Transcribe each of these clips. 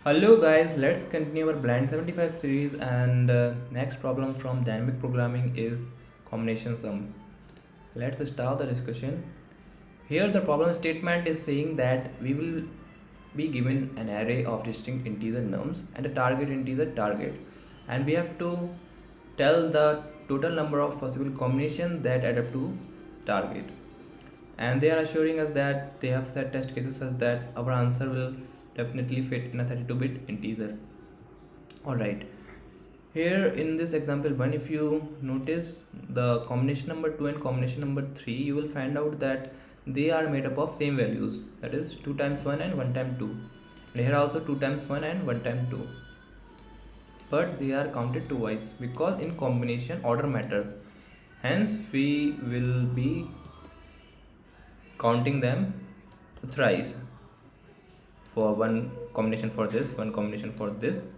Hello guys, let's continue our Blend 75 series and next problem from dynamic programming is combination sum. Let's start the discussion. Here the problem statement is saying that we will be given an array of distinct integer nums and a target integer target, and we have to tell the total number of possible combinations that add up to target, and they are assuring us that they have set test cases such that our answer will definitely fit in a 32-bit integer. Alright, here in this example 1, if you notice the combination number 2 and combination number 3, you will find out that they are made up of same values, that is 2 times 1 and 1 times 2, and here also 2 times 1 and 1 times 2, but they are counted twice because in combination order matters. Hence we will be counting them thrice, for one combination for this, one combination for this,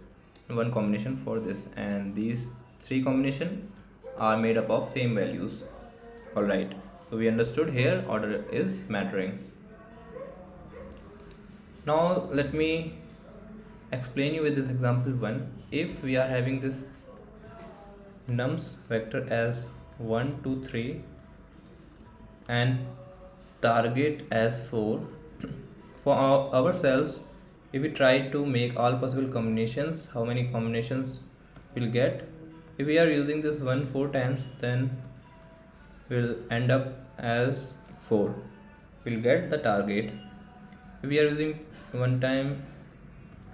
one combination for this, and these three combination are made up of same values. All right, so we understood here order is mattering. Now let me explain you with this example 1. If we are having this nums vector as 1 2 3 and target as 4, for ourselves, if we try to make all possible combinations, how many combinations we'll get? If we are using this 1 4 times, then we'll end up as 4, we'll get the target. If we are using 1 time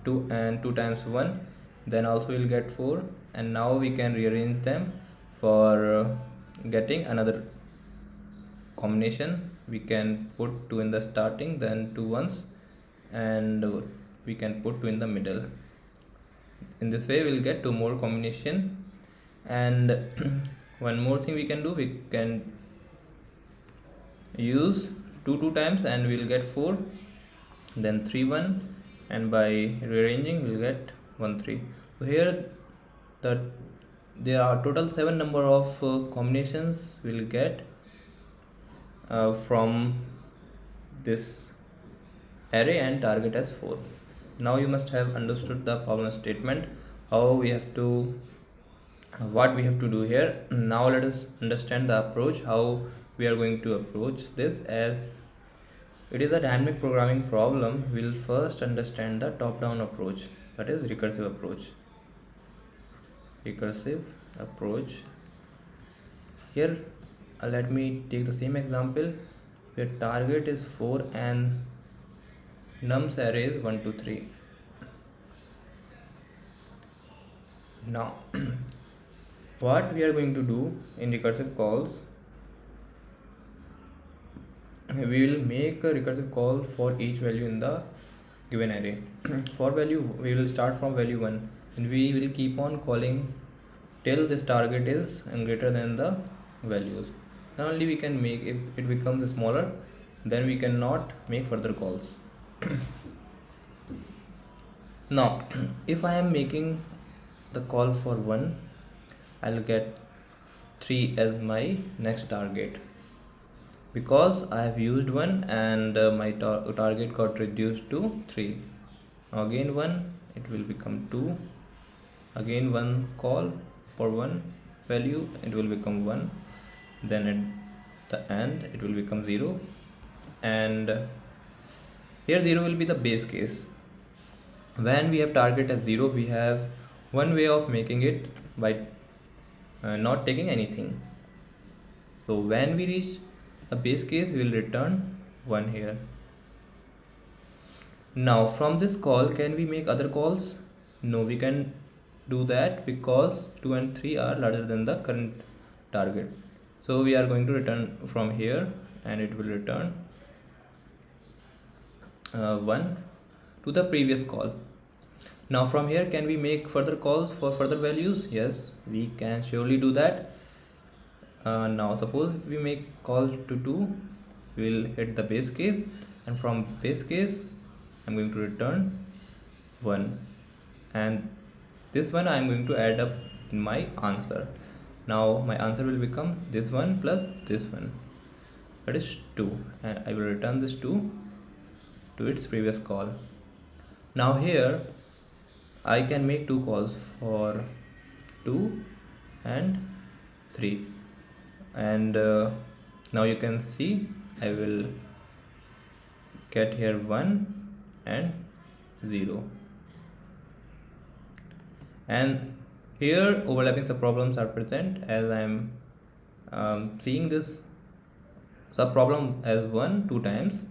2 and 2 times 1, then also we'll get 4, and now we can rearrange them for getting another combination. We can put 2 in the starting, then 2 ones, and we can put 2 in the middle. In this way we'll get 2 more combination. And one more thing we can do, we can use 2 times and we'll get 4, then 3 1, and by rearranging we'll get 1 3. So here there are total 7 number of combinations we'll get from this array, and target as 4. Now you must have understood the problem statement, how we have to, what we have to do here. Now let us understand the approach, how we are going to approach this. As it is a dynamic programming problem, we'll first understand the top-down approach, that is recursive approach. Here let me take the same example where target is 4 and nums array is 1 2 3. Now what we are going to do in recursive calls, we will make a recursive call for each value in the given array. For value, we will start from value 1 and we will keep on calling till this target is greater than the values. Then only we can make, if it becomes smaller, then we cannot make further calls. Now if I am making the call for 1, I'll get 3 as my next target, because I have used 1 and my target got reduced to 3. Now again 1, it will become 2, again 1 call for 1 value, it will become 1, then at the end it will become 0, and here 0 will be the base case. When we have target as 0, we have one way of making it by not taking anything. So when we reach the base case, we will return 1 here. Now from this call, can we make other calls? No, we can do that because 2 and 3 are larger than the current target. So we are going to return from here, and it will return 1 to the previous call. Now from here, can we make further calls for further values? Yes, we can surely do that. Now suppose if we make call to 2, we will hit the base case, and from base case I'm going to return 1, and this one I'm going to add up in my answer. Now my answer will become this one plus this one, that is 2, and I will return this 2 to its previous call. Now here I can make two calls for 2 and 3, and now you can see I will get here 1 and 0, and here overlapping subproblems are present as I am seeing this subproblem as 1 2 times,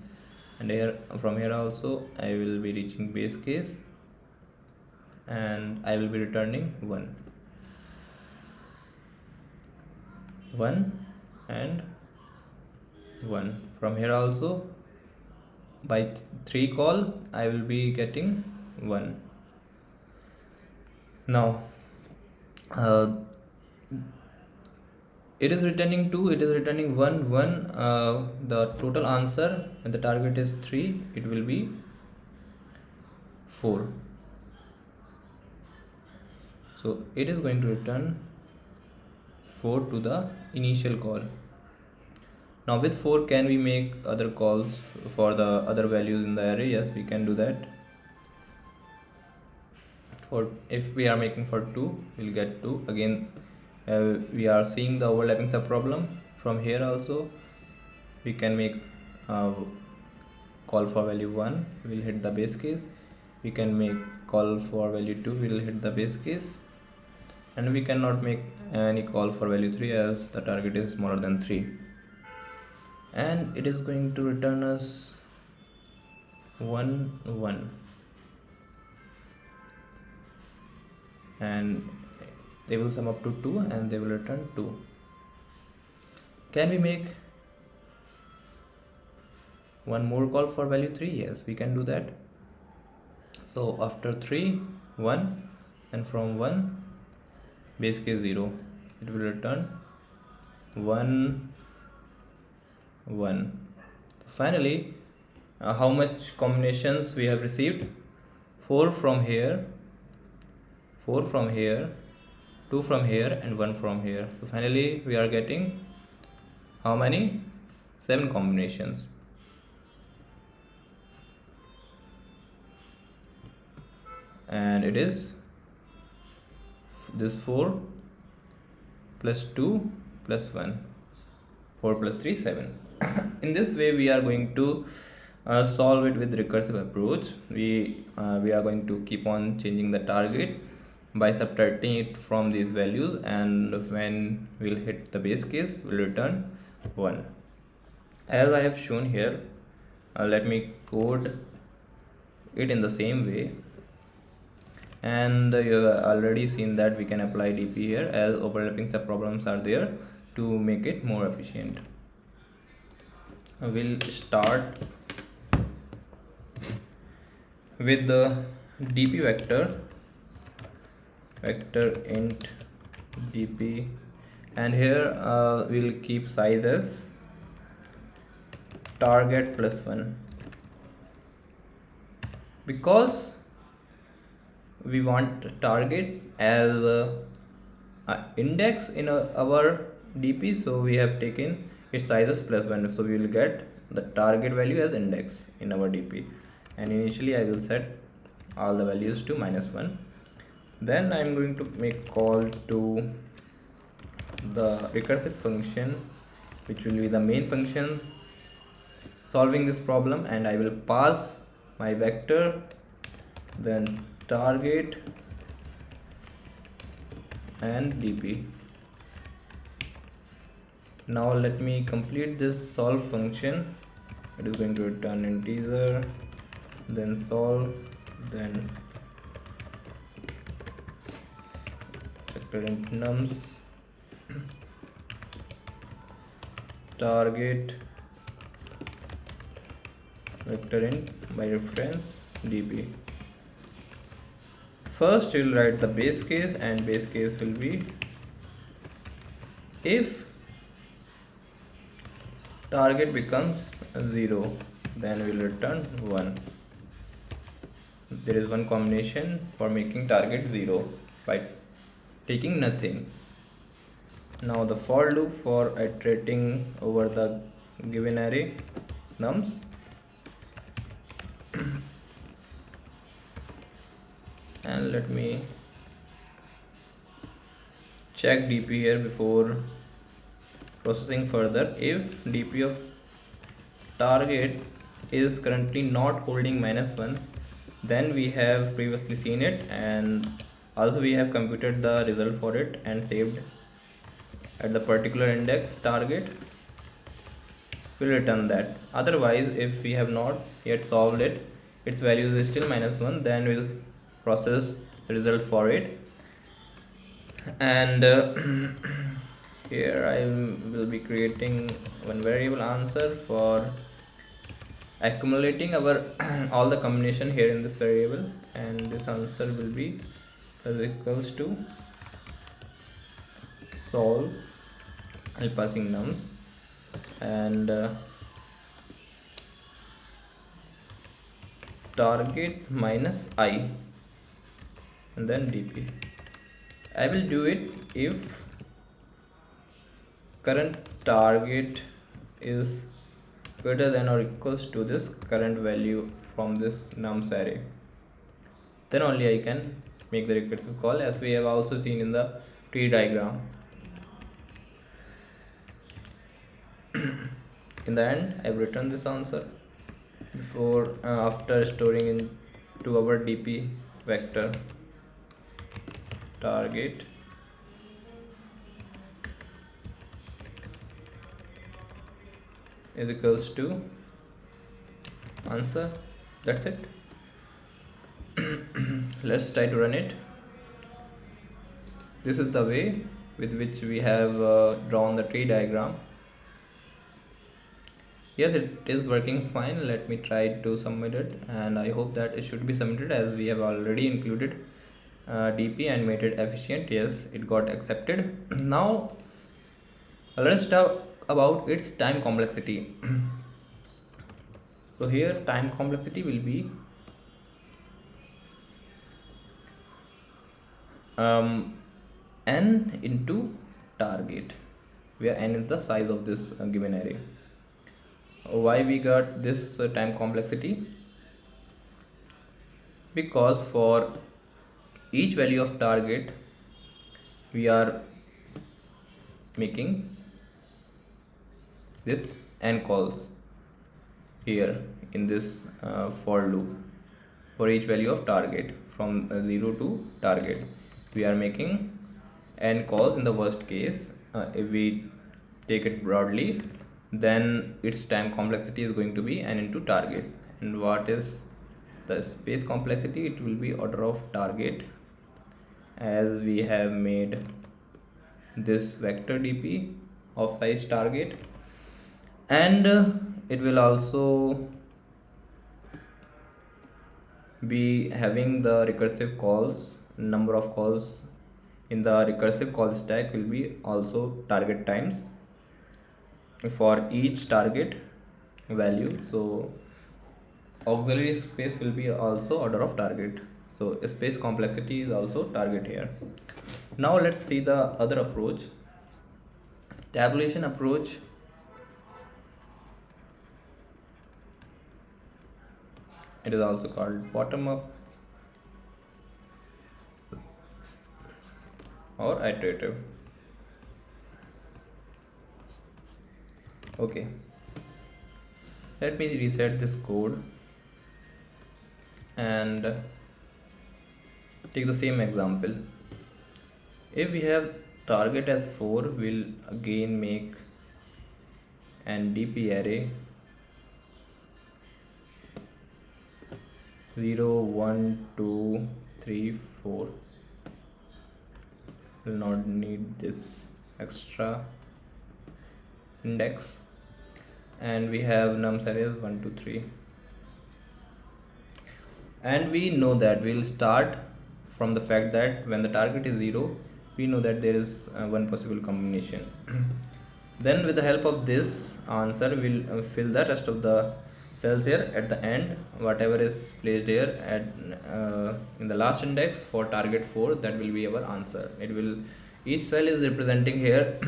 and here from here also I will be reaching base case and I will be returning 1 and 1. From here also by 3 call I will be getting 1. Now it is returning 2, it is returning 1 1. The total answer when the target is 3, it will be 4. So it is going to return 4 to the initial call. Now with 4, can we make other calls for the other values in the array? Yes, we can do that. For if we are making for 2, we'll get 2 again. We are seeing the overlapping subproblem. From here also we can make call for value 1, we'll hit the base case. We can make call for value 2, we'll hit the base case, and we cannot make any call for value 3 as the target is smaller than 3, and it is going to return us 1 1, and they will sum up to 2 and they will return 2. Can we make one more call for value 3? Yes, we can do that. So after 3 1, and from 1 base case 0, it will return 1 1. Finally, how much combinations we have received? 4 from here, 4 from here, 2 from here, and 1 from here. So finally we are getting how many? 7 combinations. And it is this 4 plus 2 plus 1, 4 plus 3 7. In this way we are going to solve it with recursive approach. We are going to keep on changing the target by subtracting it from these values, and when we'll hit the base case we'll return 1 as I have shown here. Let me code it in the same way, and you have already seen that we can apply DP here as overlapping subproblems are there to make it more efficient. We'll start with the DP vector int DP, and here we'll keep size as target plus 1 because we want target as a index in our DP, so we have taken its size as plus 1, so we will get the target value as index in our DP, and initially I will set all the values to -1. Then I am going to make call to the recursive function, which will be the main function solving this problem, and I will pass my vector, then target and DP. Now let me complete this solve function. It is going to return integer, then solve, then vector int nums, target, vector int by reference DP. First we will write the base case, and base case will be if target becomes 0, then we will return 1. There is one combination for making target 0 by taking nothing. Now the for loop for iterating over the given array nums. And let me check dp here before processing further. If dp of target is currently not holding -1, then we have previously seen it, and also we have computed the result for it and saved at the particular index target will return that. Otherwise, if we have not yet solved it, its value is still -1, then we'll process the result for it. And here I will be creating one variable answer for accumulating our all the combination here in this variable, and this answer will be is equals to solve while passing nums and target minus I and then dp. I will do it if current target is greater than or equals to this current value from this nums array, then only I can make the recursive call, as we have also seen in the tree diagram. In the end, I've returned this answer before after storing into our dp vector target is equals to answer. That's it. Let's try to run it. This is the way with which we have drawn the tree diagram. Yes, it is working fine. Let me try to submit it, and I hope that it should be submitted, as we have already included dp and made it efficient. Yes, it got accepted. Now let's talk about its time complexity. So here time complexity will be n into target, where n is the size of this given array. Why we got this time complexity? Because for each value of target we are making this n calls here in this for loop. For each value of target from 0 to target, we are making n calls. In the worst case, if we take it broadly, then its time complexity is going to be n into target. And what is the space complexity? It will be order of target, as we have made this vector dp of size target, and it will also be having the recursive calls. Number of calls in the recursive call stack will be also target times for each target value. So auxiliary space will be also order of target. So space complexity is also target here. Now let's see the other approach, tabulation approach. It is also called bottom up or iterative. Okay, let me reset this code and take the same example. If we have target as 4, we'll again make an dp array 0 1 2 3 4. Will not need this extra index, and we have nums arrays 1 2 3, and we know that we'll start from the fact that when the target is 0, we know that there is one possible combination. Then with the help of this answer, we'll fill the rest of the cells here at the end. Whatever is placed here at in the last index for target 4, that will be our answer. It will, each cell is representing here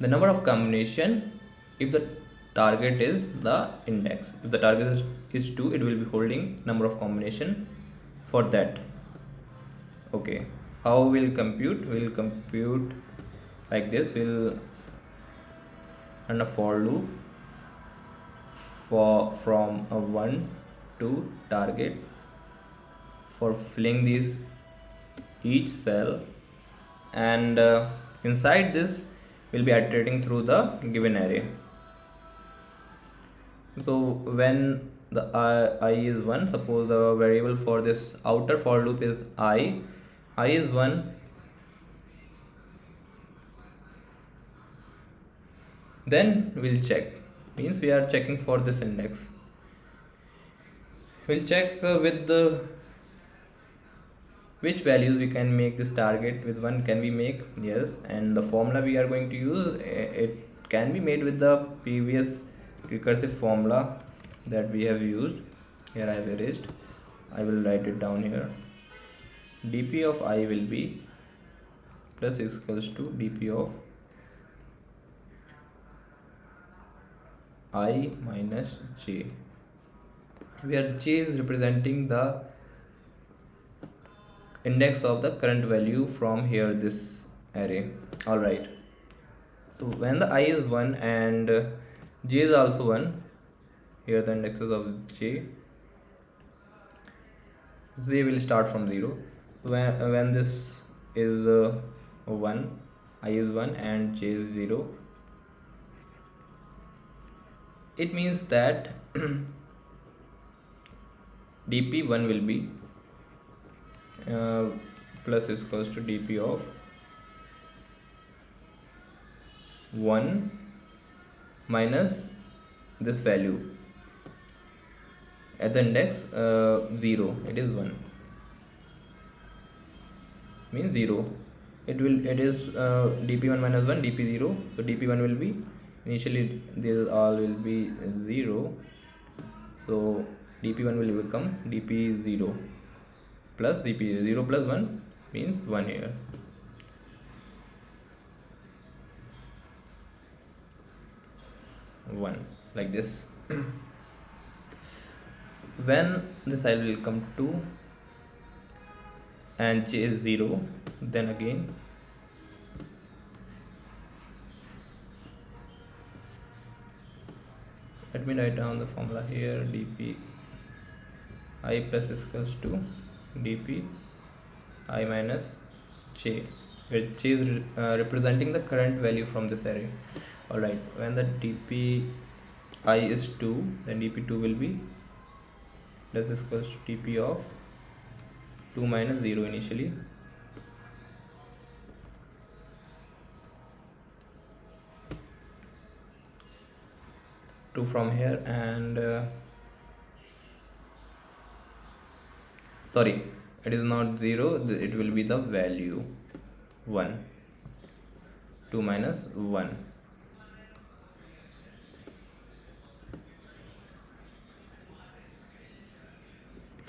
the number of combination if the target is the index. If the target is 2, it will be holding number of combination for that. Okay, how we'll compute? We'll compute like this. We'll run a for loop for from a 1 to target for filling these each cell, and inside this we'll be iterating through the given array. So when the I is 1, suppose the variable for this outer for loop is I is 1, then we'll check, means we are checking for this index. We'll check with the which values we can make this target. With 1 can we make? Yes. And the formula we are going to use, it can be made with the previous recursive formula that we have used. Here I have erased, I will write it down here. dp of I will be plus is equals to dp of I minus j, where j is representing the index of the current value from here this array. All right, so when the I is 1 and j is also 1, here the indexes of j will start from 0. When this is 1, I is 1 and j is 0, it means that dp1 will be plus is equals to dp of 1 minus this value at the index 0, it is 1, means 0. It is dp1 minus 1 dp0, so dp1 will be initially these all will be 0, so dp1 will become dp0 plus dp0 plus 1 means 1 here. One like this. When this I will come 2 and j is 0, then again let me write down the formula here. dp I plus is equals to dp I minus j, where j is representing the current value from this array. Alright, when the dp I is 2, then dp2 will be plus is equals to dp of 2 minus 0 initially, two from here, and sorry, it is not 0, it will be the value 1, 2 minus 1.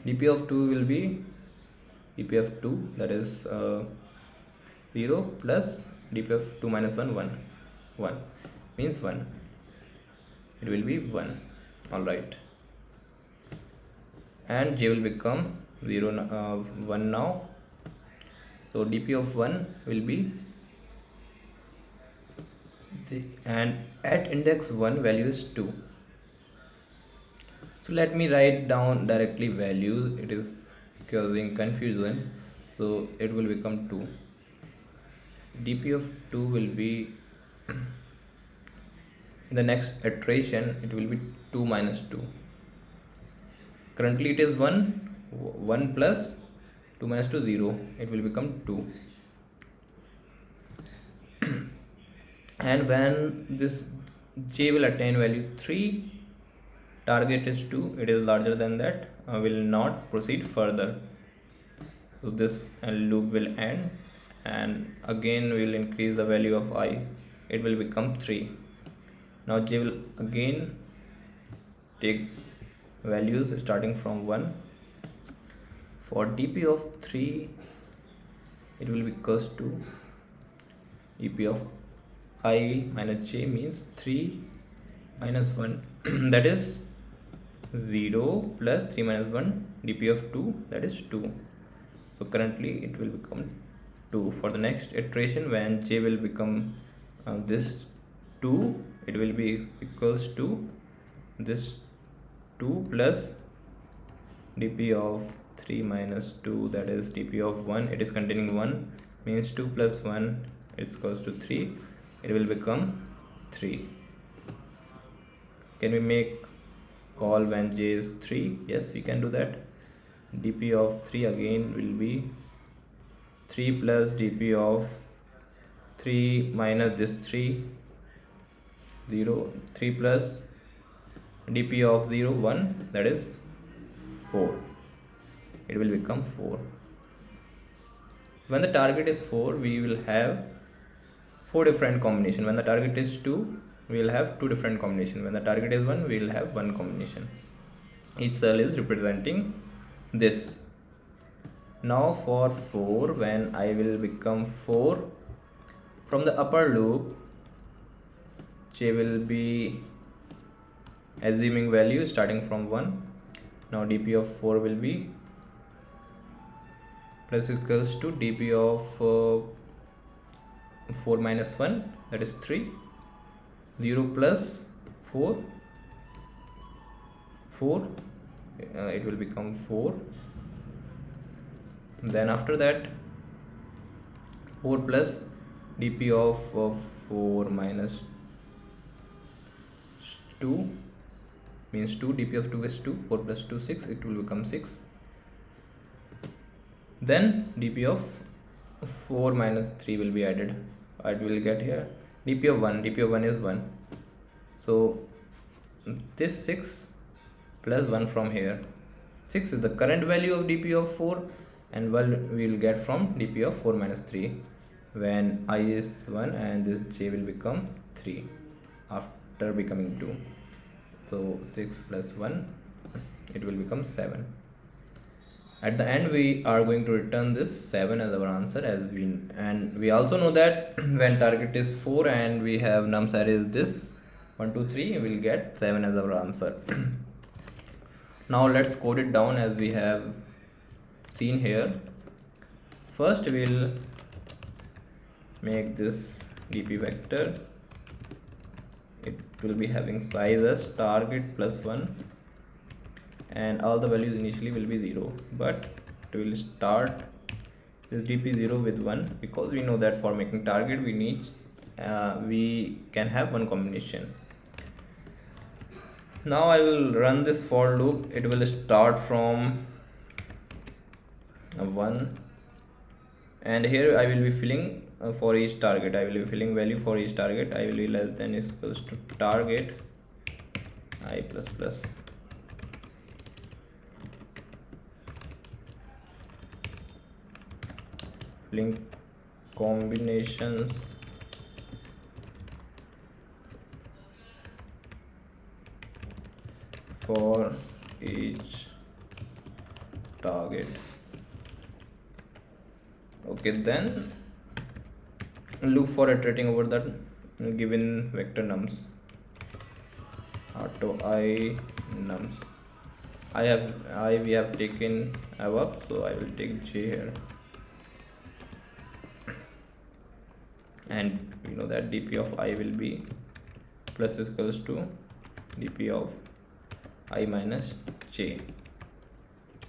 dp of 2 will be dp of 2, that is 0 plus dp of 2 minus 1, 1 means 1, it will be 1. All right, and j will become 0 1 now, so dp of 1 will be j, and at index 1 value is 2. So let me write down directly values, it is causing confusion, so it will become 2. dp of 2 will be in the next iteration it will be 2 minus 2. Currently it is 1 plus 2 minus 2 0, it will become 2. And when this j will attain value 3, target is 2, it is larger than that, will not proceed further, so this loop will end, and again we will increase the value of I, it will become 3. Now j will again take values starting from 1. For dp of 3 it will be equals to dp of I minus j, means 3 minus 1 that is 0 plus 3 minus 1 dp of 2, that is 2. So currently it will become 2. For the next iteration, when j will become this 2, it will be equals to this 2 plus dp of 3 minus 2, that is dp of 1. It is containing 1, means 2 plus 1 is equals to 3. It will become 3. Can we make call when j is 3? Yes, we can do that. dp of 3 again will be 3 plus dp of 3 minus this 3, 0, 3 plus dp of 0, 1, that is 4. It will become 4. When the target is 4, we will have 4 different combination. When the target is 2, we will have 2 different combination. When the target is 1, we will have 1 combination. Each cell is representing this. Now for 4, when I will become 4, from the upper loop, j will be assuming value starting from 1. Now dp of 4 will be plus equals to dp of 4 minus 1, that is 3. 0 plus 4, 4, it will become 4. Then after that 4 plus dp of 4 minus 2 means 2. dp of 2 is 2. 4 plus 2, 6. It will become 6. Then dp of 4 minus 3 will be added. I will get here dp of 1. dp of 1 is 1. So this 6 plus 1 from here. 6 is the current value of dp of 4, and we will get from dp of 4 minus 3 when I is 1, and this j will become 3 after becoming 2. So 6 plus 1, it will become 7. At the end, we are going to return this 7 as our answer, and we also know that when target is 4 and we have nums array is this 1, 2, 3, we will get 7 as our answer. Now let's code it down as we have seen here. First we'll make this dp vector. It will be having size as target plus 1, and all the values initially will be 0, but it will start this dp0 with 1, because we know that for making target we can have one combination. Now I will run this for loop. It will start from 1, and here I will be filling for each target. I will be filling value for each target. I will be less than equals to target I plus plus. Filling combinations for each target. Okay, then loop for iterating over that given vector nums. Auto I nums. we have taken above, so I will take j here, and we know that dp of I will be plus equals to dp of I minus j,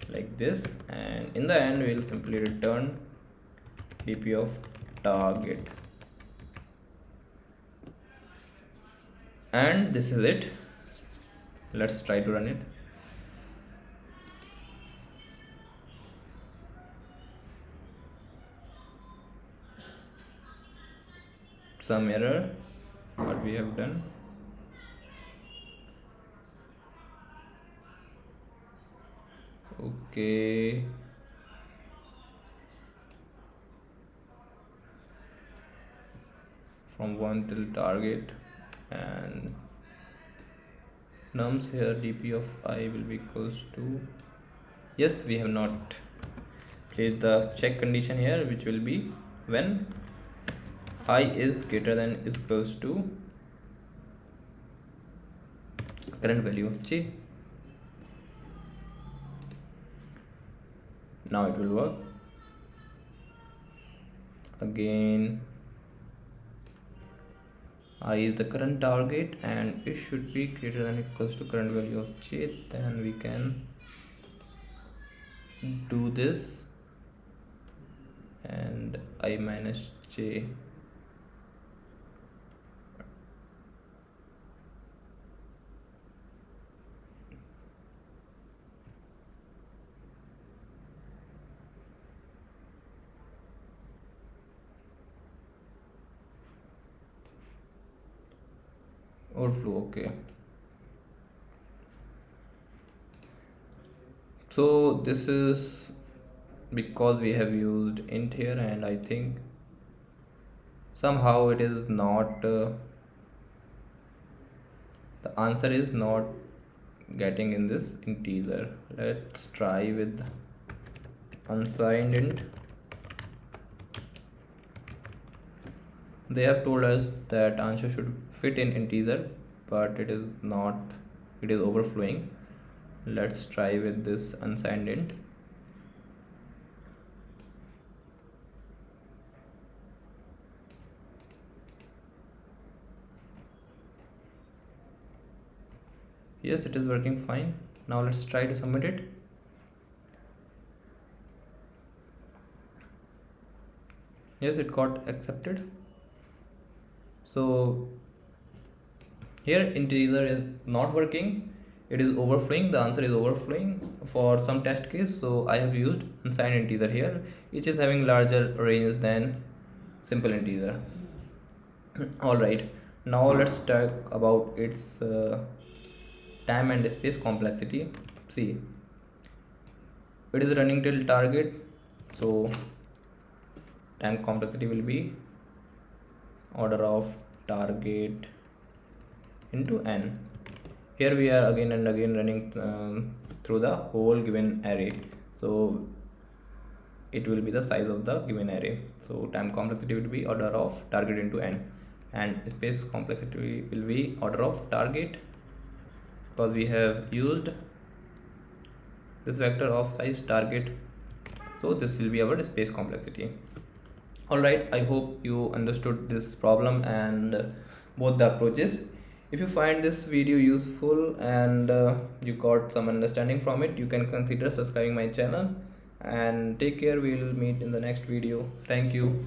like this, and in the end we will simply return dp of target, and this is it. Let's try to run it. Some error what we have done. Okay, from 1 till target, and nums here dp of I will be equals to, yes, we have not placed the check condition here, which will be when I is greater than is equals to current value of j. Now it will work. Again, I is the current target and it should be greater than equals to current value of j. Then we can do this, and I minus j. Overflow, okay. So this is because we have used int here, and I think somehow it is not the answer is not getting in this integer. Let's try with unsigned int. They have told us that answer should fit in integer, but it is not, it is overflowing. Let's try with this unsigned int. Yes, it is working fine. Now let's try to submit it. Yes, it got accepted. So here integer is not working, it is overflowing, the answer is overflowing for some test case. So I have used unsigned integer here, which is having larger range than simple integer. All right, now let's talk about its time and space complexity. See, it is running till target, so time complexity will be order of target into n. Here we are again and again running through the whole given array, so it will be the size of the given array. So time complexity will be order of target into n, and space complexity will be order of target, because we have used this vector of size target, so this will be our space complexity. All right, I hope you understood this problem and both the approaches. If you find this video useful and you got some understanding from it, you can consider subscribing my channel, and take care. We will meet in the next video. Thank you.